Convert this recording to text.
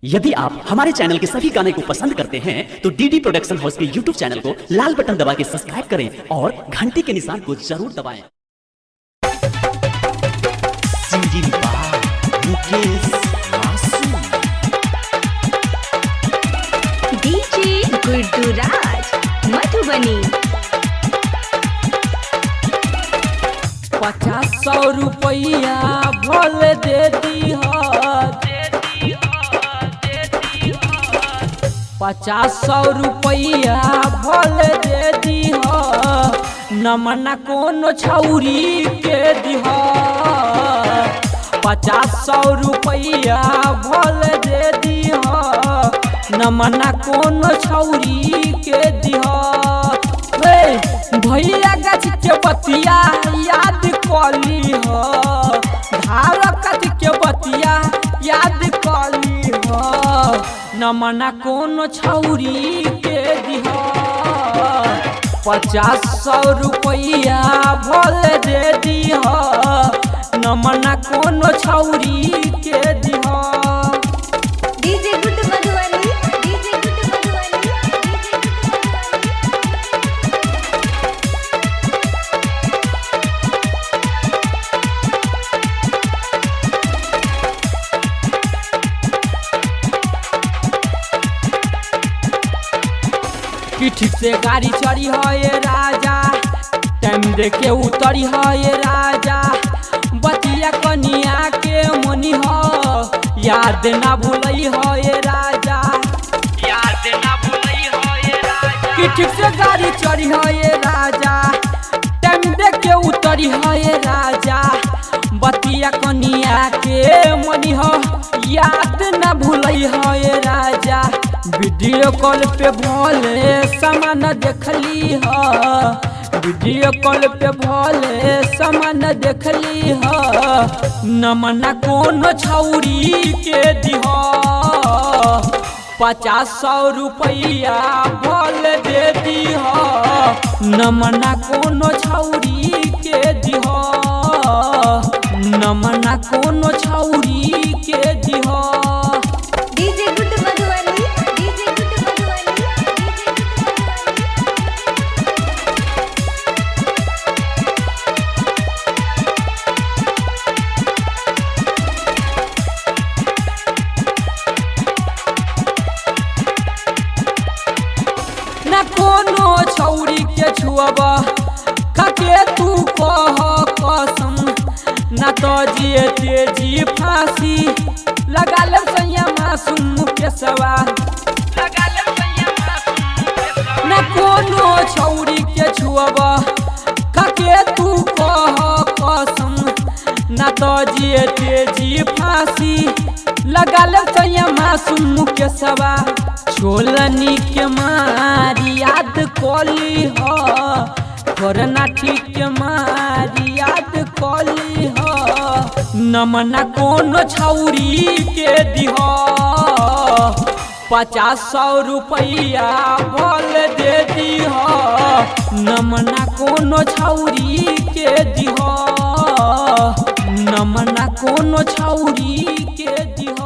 यदि आप हमारे चैनल के सभी गाने को पसंद करते हैं तो डीडी प्रोडक्शन हाउस के यूट्यूब चैनल को लाल बटन दबा के सब्सक्राइब करें और घंटी के निशान को जरूर दबाएं। डीजे गुड्डूराज मधुबनी 50-100 रुपया भोल दे दी 50-100 रुपया भोल दे दी नमना कोनो छौरी के दिह 50-100 रुपया भोल दे दी नमना कोनो छौरी के दिह भैया गाछ के बतिया याद कली धार कथ के बतिया याद कली नमना कोनो छौरी के दिह 50-100 रुपया भोल दे दिह नमना कोनो छौरी के दिह। डीजे गुड्डू मधुबनी डीजे गुड्डू मधुबनी कि ठीक से गाड़ी चढ़ी है ये राजा टाइम देके उतरी है ये राजा बतिया कनिया के मनी हो याद ना भूलई है ये राजा याद ना भूलई है ये राजा कि ठीक से गाड़ी चढ़ी है ये राजा टाइम देके उतरी है ये राजा बतिया कनिया के मनी हो याद ना भूलई है ये राजा वीडियो कॉल पे भोले सामान देखली वीडियो कॉल पे भोले सामान देखली नमना कोनो छौरी के दिह 50-100 रुपया भोल दे दिह नमना कोनो छौरी के दिह नमना कोनो छौरी के दिह। डीजे गुड्डू मधुबनी डीजे गुड्डू मधुबनी ना कोनो छौरी के छुअब खाके तू कह कसम ना तो जिए तेजी फांसी लगा ले सैया मासूम के सवाल लगा ले सैया मासूम ना कोनो छौरी के छुअब खाके तू कह कसम ना तो जिए तेजी फांसी लगा ले सैया मासूम के सवाल छोलनी के मारी याद कली कोरोना ठीक के मारी याद कली नमना कोनो छौरी के दिह 50-100 रुपया भोल दे दिह नमना कोनो छौरी के दिह नमना कोनो छौरी के दिह।